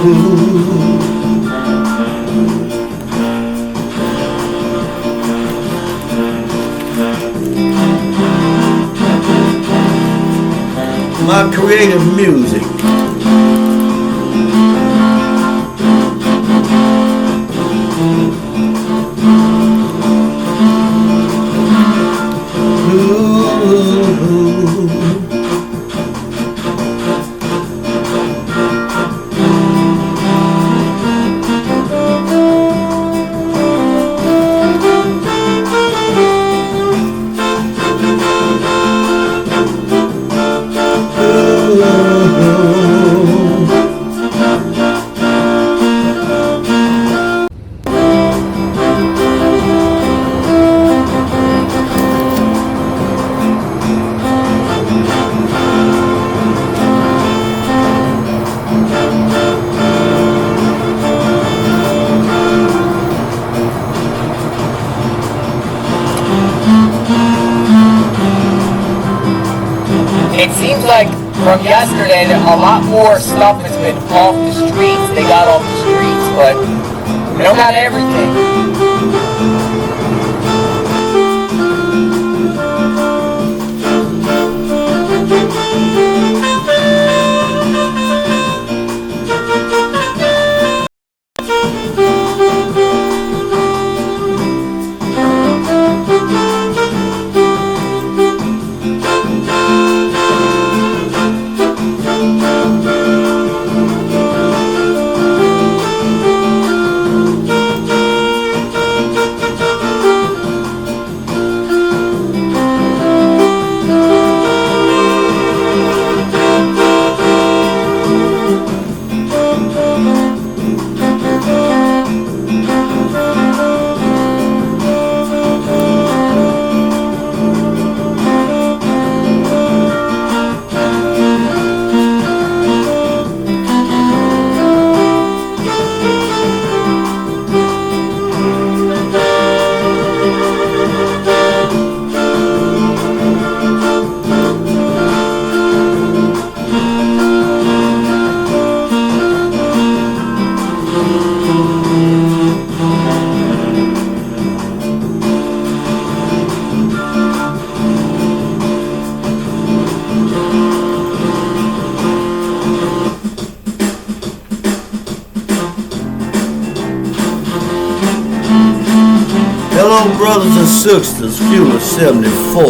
My creative music. It seems like from yesterday that a lot more stuff has been off the streets. They got off the streets, but not everything. Hello, brothers and sisters, Fuel 74.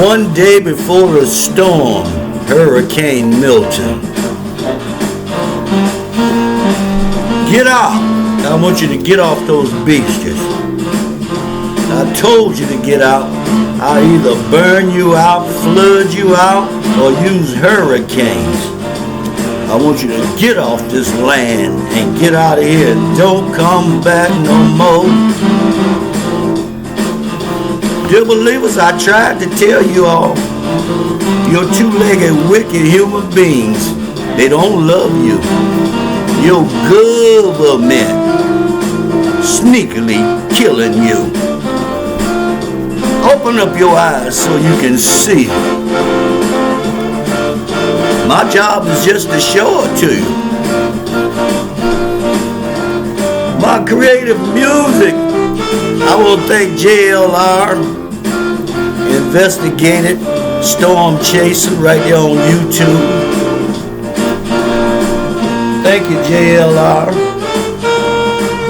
One day before the storm, Hurricane Milton. Get out! I want you to get off those beaches. I told you to get out. I'll either burn you out, flood you out, or use hurricanes. I want you to get off this land and get out of here. Don't come back no more. Dear believers, I tried to tell you all, you're two-legged, wicked human beings. They don't love you. Your government sneakily killing you. Open up your eyes so you can see. My job is just to show it to you. My creative music, I will thank JLR, Investigated, Storm Chasing, right there on YouTube. Thank you, JLR.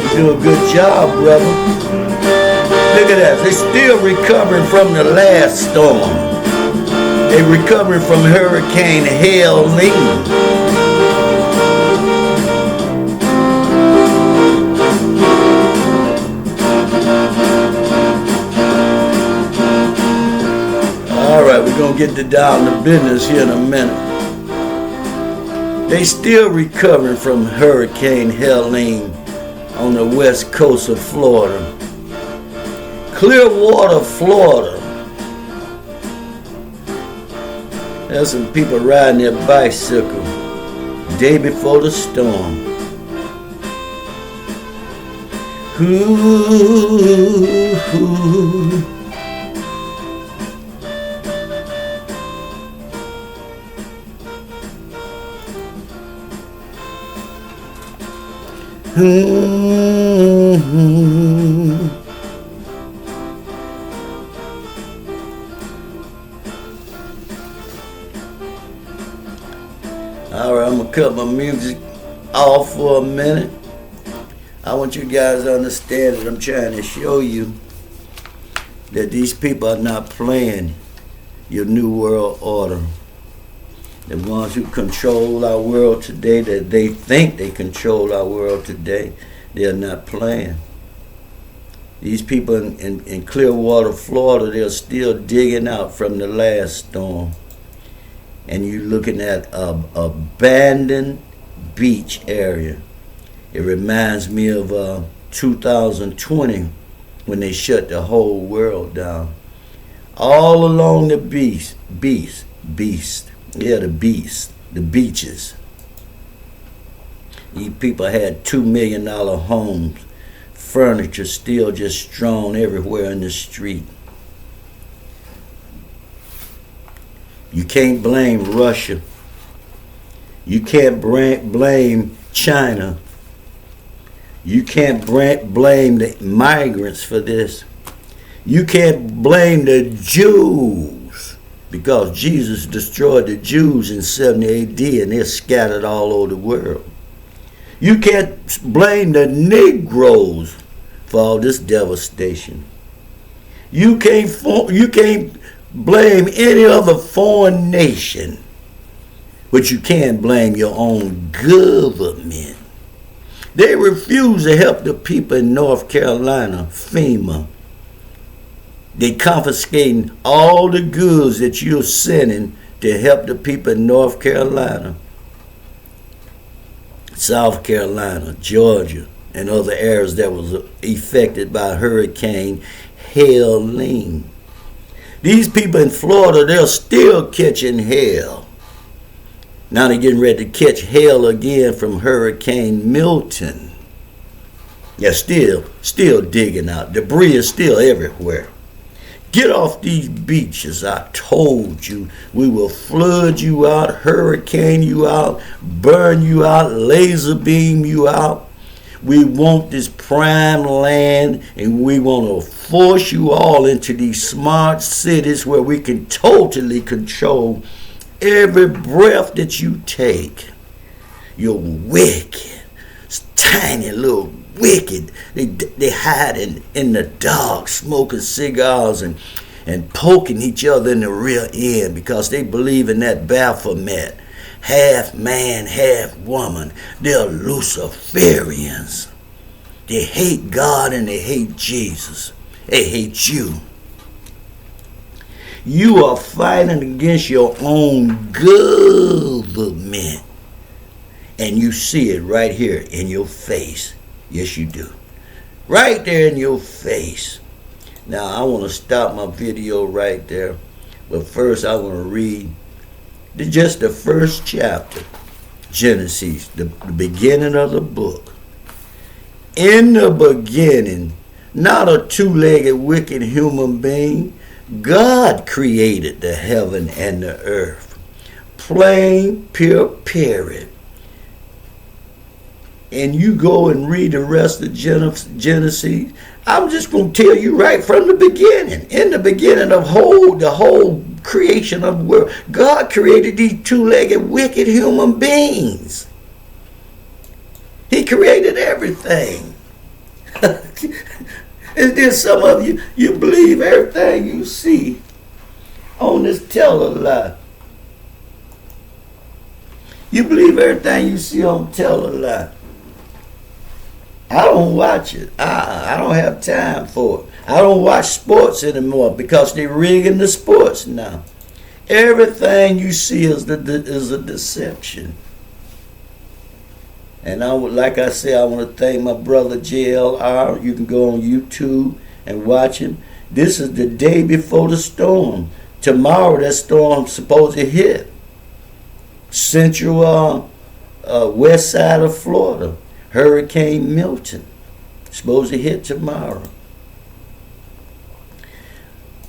You do a good job, brother. Look at that. They're still recovering from the last storm. They're recovering from Hurricane Helene. All right, we're going to get down to business here in a minute. They still recovering from Hurricane Helene on the west coast of Florida. Clearwater, Florida. There's some people riding their bicycle day before the storm. Ooh. Alright, I'm gonna cut my music off for a minute. I want you guys to understand that I'm trying to show you that these people are not playing your new world order. The ones who control our world today, that they think they control our world today, they're not playing. These people in Clearwater, Florida, they're still digging out from the last storm. And you're looking at a abandoned beach area. It reminds me of 2020 when they shut the whole world down. All along the the beaches. These people had $2 million homes, furniture still just strewn everywhere in the street. You can't blame Russia. You can't blame China. You can't blame the migrants for this. You can't blame the Jews, because Jesus destroyed the Jews in 70 AD and they're scattered all over the world. You can't blame the Negroes for all this devastation. You can't blame any other foreign nation, but you can blame your own government. They refuse to help the people in North Carolina, FEMA. They confiscating all the goods that you're sending to help the people in North Carolina, South Carolina, Georgia, and other areas that was affected by Hurricane Helene. These people in Florida, they're still catching hell. Now they're getting ready to catch hell again from Hurricane Milton. They're still digging out. Debris is still everywhere. Get off these beaches. I told you, we will flood you out, hurricane you out, burn you out, laser beam you out. We want this prime land, and we want to force you all into these smart cities where we can totally control every breath that you take. You're wicked. It's tiny little wicked. They hide in the dark, smoking cigars and poking each other in the rear end because they believe in that Baphomet. Half man, half woman. They're Luciferians. They hate God and they hate Jesus. They hate you. You are fighting against your own government. And you see it right here in your face. Yes, you do. Right there in your face. Now, I want to stop my video right there. But first, I want to read just the first chapter, Genesis, the beginning of the book. In the beginning, not a two-legged wicked human being, God created the heaven and the earth. Plain, pure, period. And you go and read the rest of Genesis. I'm just going to tell you right from the beginning. In the beginning of the whole creation of the world, God created these two-legged wicked human beings. He created everything. And then some of you believe everything you see on this tele-lie. You believe everything you see on tele-lie. I don't watch it. I don't have time for it. I don't watch sports anymore because they're rigging the sports now. Everything you see is a deception. And like I said, I want to thank my brother JLR. You can go on YouTube and watch him. This is the day before the storm. Tomorrow that storm's supposed to hit central west side of Florida. Hurricane Milton. Supposed to hit tomorrow.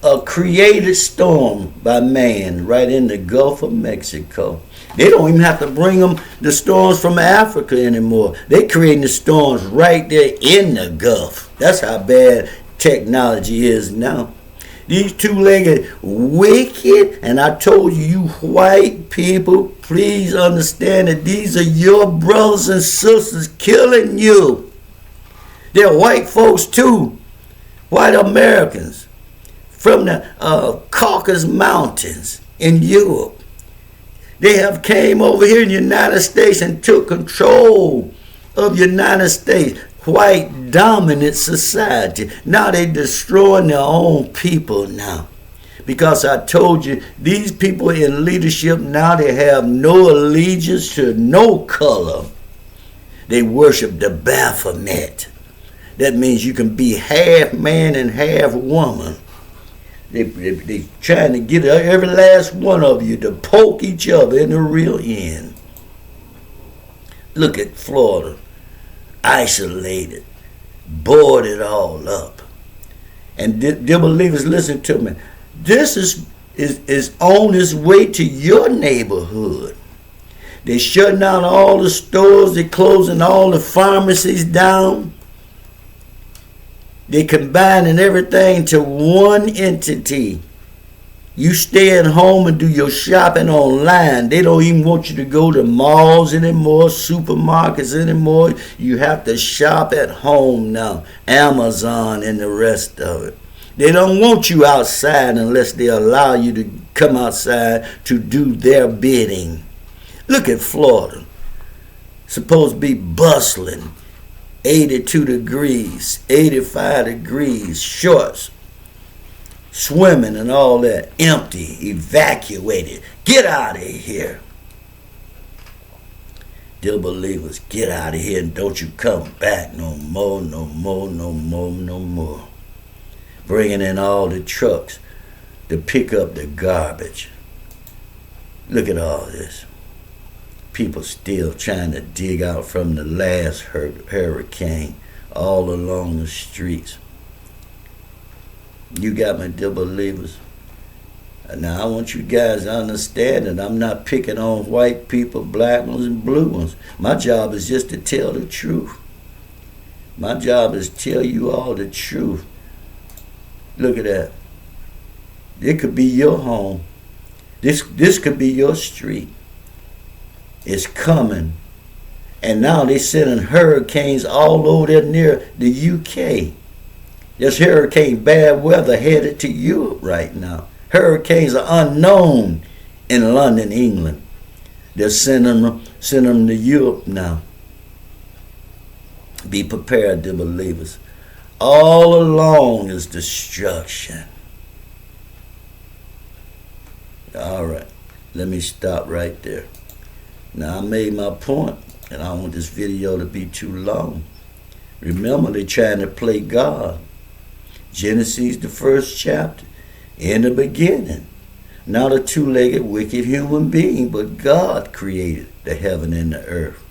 a created storm by man right in the Gulf of Mexico. They don't even have to bring them the storms from Africa anymore. They creating the storms right there in the Gulf. That's how bad technology is now. These two-legged wicked, and I told you, you white people, please understand that these are your brothers and sisters killing you. They're white folks too, white Americans from the Caucasus Mountains in Europe. They have came over here in the United States and took control of the United States. White dominant society. Now they destroying their own people now. Because I told you, these people in leadership now, they have no allegiance to no color. They worship the Baphomet. That means you can be half man and half woman. They trying to get every last one of you to poke each other in the real end. Look at Florida. Isolated, boarded all up. And dear believers, listen to me. This is on its way to your neighborhood. They're shutting down all the stores. They're closing all the pharmacies down. They're combining everything to one entity. You stay at home and do your shopping online. They don't even want you to go to malls anymore, supermarkets anymore. You have to shop at home now. Amazon and the rest of it. They don't want you outside unless they allow you to come outside to do their bidding. Look at Florida. Supposed to be bustling. 82 degrees, 85 degrees, shorts. Swimming and all that, empty, evacuated. Get out of here. Dear believers, get out of here and don't you come back no more, no more, no more, no more. Bringing in all the trucks to pick up the garbage. Look at all this. People still trying to dig out from the last hurricane all along the streets. You got me, dear believers. Now, I want you guys to understand that I'm not picking on white people, black ones, and blue ones. My job is just to tell the truth. My job is to tell you all the truth. Look at that. It could be your home. This could be your street. It's coming. And now they're sending hurricanes all over there near the UK. There's hurricane bad weather headed to Europe right now. Hurricanes are unknown in London, England. They're sending them to Europe now. Be prepared, dear believers. All along is destruction. All right, let me stop right there. Now, I made my point, and I don't want this video to be too long. Remember, they're trying to play God. Genesis, the first chapter. In the beginning, not a two-legged wicked human being, but God created the heaven and the earth.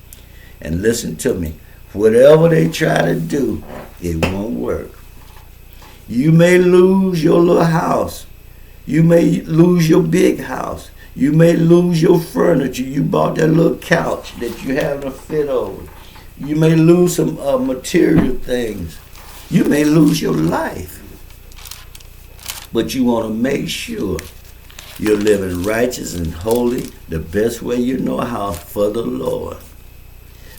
And listen to me, whatever they try to do, it won't work. You may lose your little house. You may lose your big house. You may lose your furniture. You bought that little couch that you having a fit over. You may lose some material things. You may lose your life. But you want to make sure you're living righteous and holy the best way you know how for the Lord.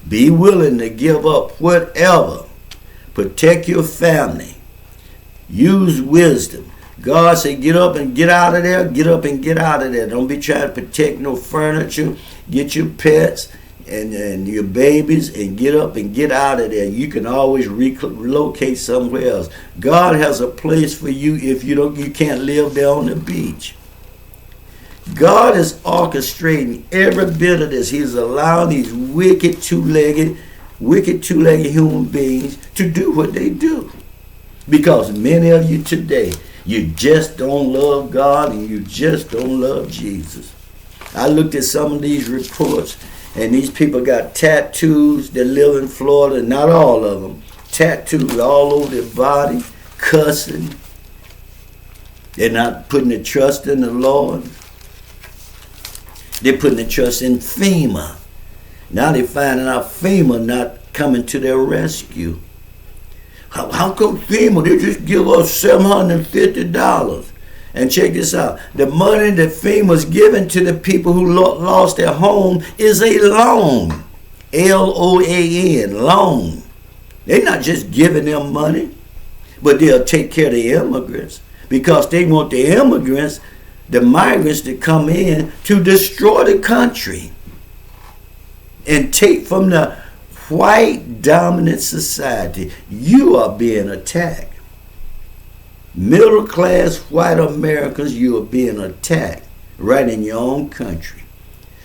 Be willing to give up whatever. Protect your family. Use wisdom. God said, get up and get out of there. Get up and get out of there. Don't be trying to protect no furniture. Get your pets and your babies and get up and get out of there. You can always relocate somewhere else. God has a place for you if you can't live there on the beach. God is orchestrating every bit of this. He's allowing these wicked two-legged human beings to do what they do. Because many of you today, you just don't love God and you just don't love Jesus. I looked at some of these reports, and these people got tattoos that live in Florida, not all of them. Tattoos all over their body, cussing. They're not putting the trust in the Lord. They're putting the trust in FEMA. Now they're finding out FEMA not coming to their rescue. How come FEMA, they just give us $750? And check this out. The money that FEMA's giving to the people who lost their home is a loan. Loan, loan. They're not just giving them money, but they'll take care of the immigrants because they want the immigrants, the migrants, to come in to destroy the country and take from the white dominant society. You are being attacked. Middle class white Americans, you are being attacked right in your own country.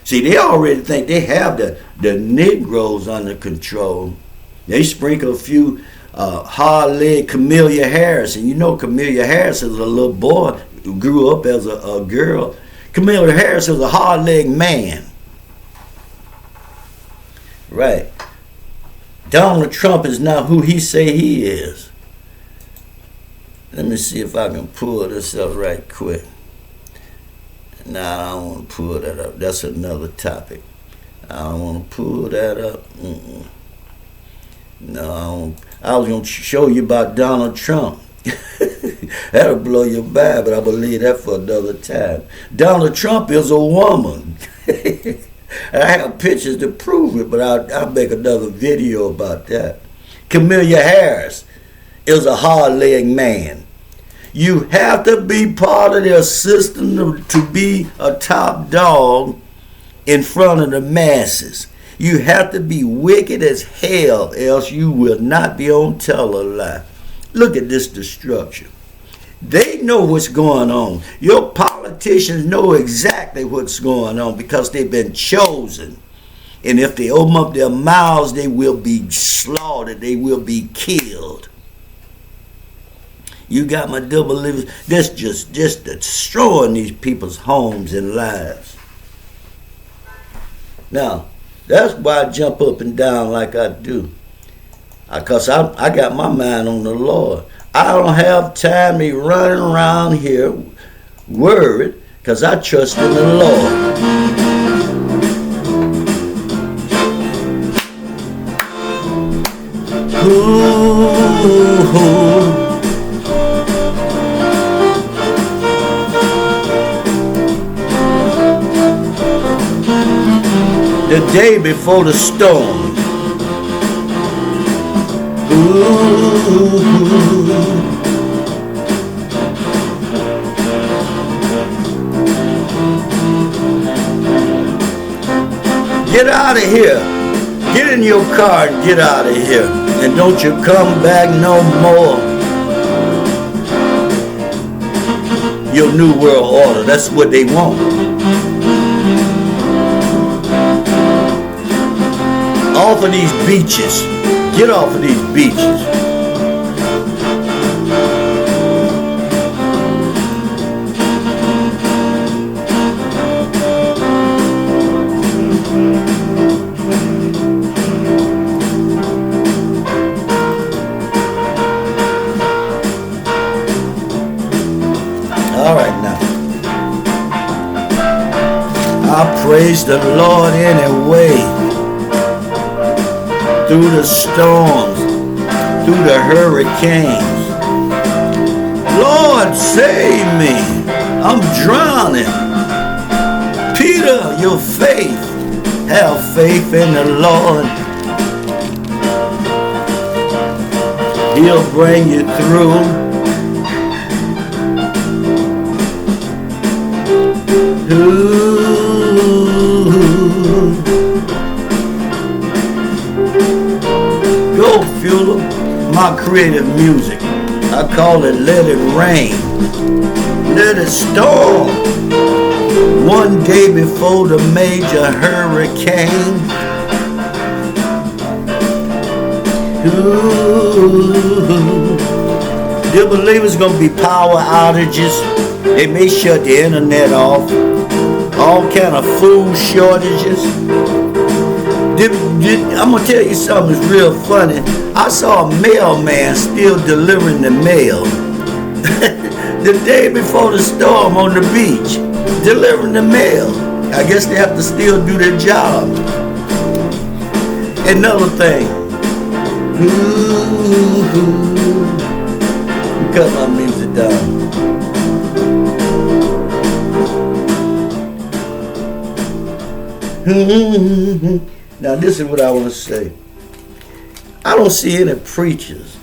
See, they already think they have the Negroes under control. They sprinkle a few hard-legged Camellia Harris. And you know Camellia Harris is a little boy who grew up as a girl. Camellia Harris is a hard-legged man. Right. Donald Trump is not who he say he is. Let me see if I can pull this up right quick. Nah, I don't want to pull that up. That's another topic. I don't want to pull that up. No, I was going to show you about Donald Trump. That'll blow your mind, but I believe that for another time. Donald Trump is a woman. I have pictures to prove it, but I'll make another video about that. Camellia Harris is a hard-legged man. You have to be part of their system to be a top dog in front of the masses. You have to be wicked as hell, else you will not be on tell-a-lie. Look at this destruction. They know what's going on. Your politicians know exactly what's going on because they've been chosen. And if they open up their mouths, they will be slaughtered. They will be killed. You got my double livers. That's just destroying these people's homes and lives. Now, that's why I jump up and down like I do. Because I got my mind on the Lord. I don't have time to be running around here worried because I trust in the Lord. Ooh. The day before the storm. Ooh. Get out of here. Get in your car and get out of here. And don't you come back no more. Your new world order. That's what they want. Off of these beaches. Get off of these beaches. All right now. I praise the Lord anyway. Through the storms, through the hurricanes. Lord, save me. I'm drowning. Peter, your faith. Have faith in the Lord. He'll bring you through. Ooh. Go, Fueler, my creative music. I call it Let It Rain. Let it storm. One day before the major hurricane. Ooh. Dear believers, gonna be power outages. They may shut the internet off. All kind of food shortages. I'm going to tell you something that's real funny. I saw a mailman still delivering the mail. The day before the storm on the beach, delivering the mail. I guess they have to still do their job. Another thing. Cut my music down. Now this is what I want to say. I don't see any preachers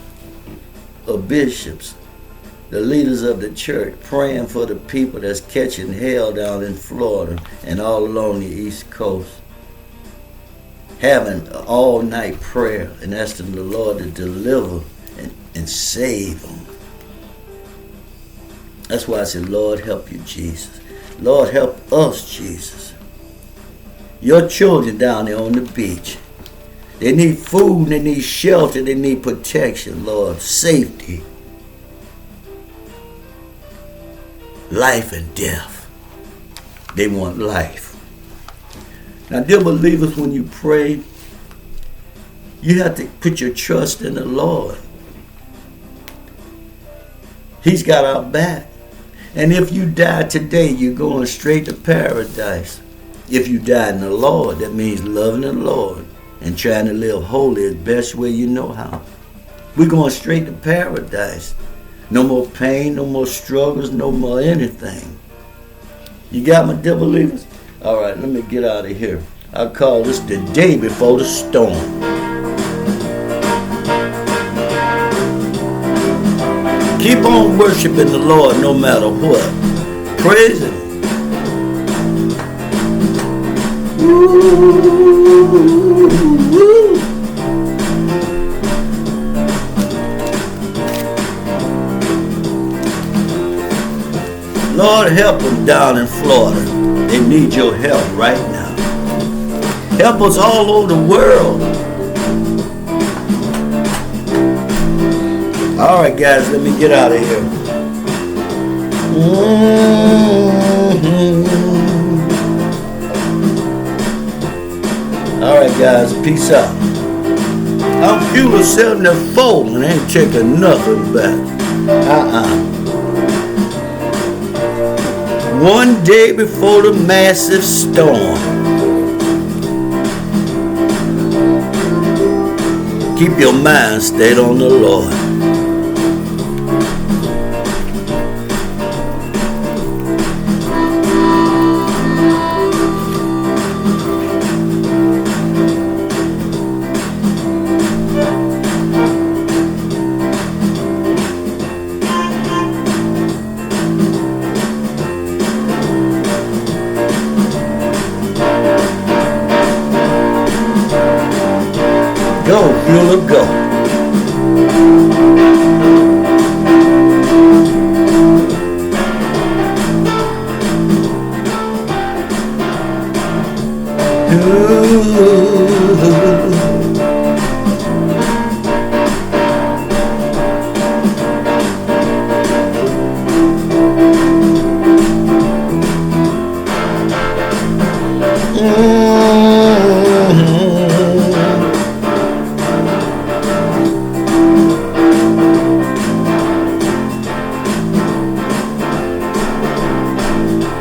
or bishops, the leaders of the church, praying for the people that's catching hell down in Florida and all along the East Coast, having all-night prayer and asking the Lord to deliver and save them. That's why I said, Lord, help you, Jesus. Lord, help us, Jesus. Your children down there on the beach, they need food, they need shelter, they need protection, Lord, safety, life and death. They want life. Now, dear believers, when you pray, you have to put your trust in the Lord. He's got our back. And if you die today, you're going straight to paradise. If you die in the Lord, that means loving the Lord and trying to live holy the best way you know how. We're going straight to paradise. No more pain, no more struggles, no more anything. You got my dear believers? All right, let me get out of here. I call this the day before the storm. Keep on worshiping the Lord no matter what. Praise Him. Lord, help them down in Florida. They need your help right now. Help us all over the world. All right, guys, let me get out of here. All right, guys, peace out. I'm fueling 74 and ain't taking nothing back. One day before the massive storm. Keep your mind stayed on the Lord. Go, Fueler, go.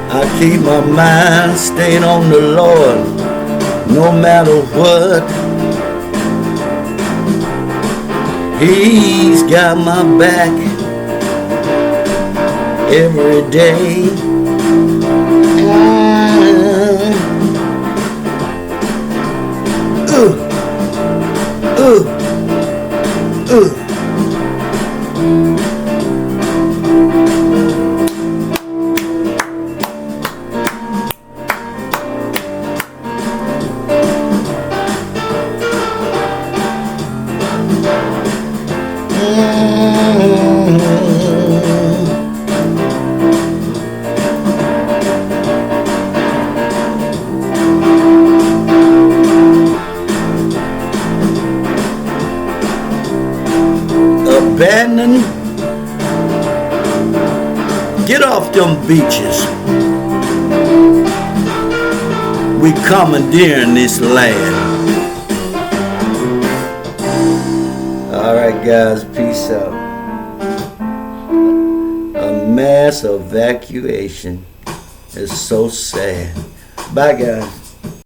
I keep my mind stayed on the Lord, no matter what. He's got my back every day. Abandoned. Get off them beaches. We commandeering this land. All right, guys, peace out. mass evacuation. It's so sad. Bye, guys.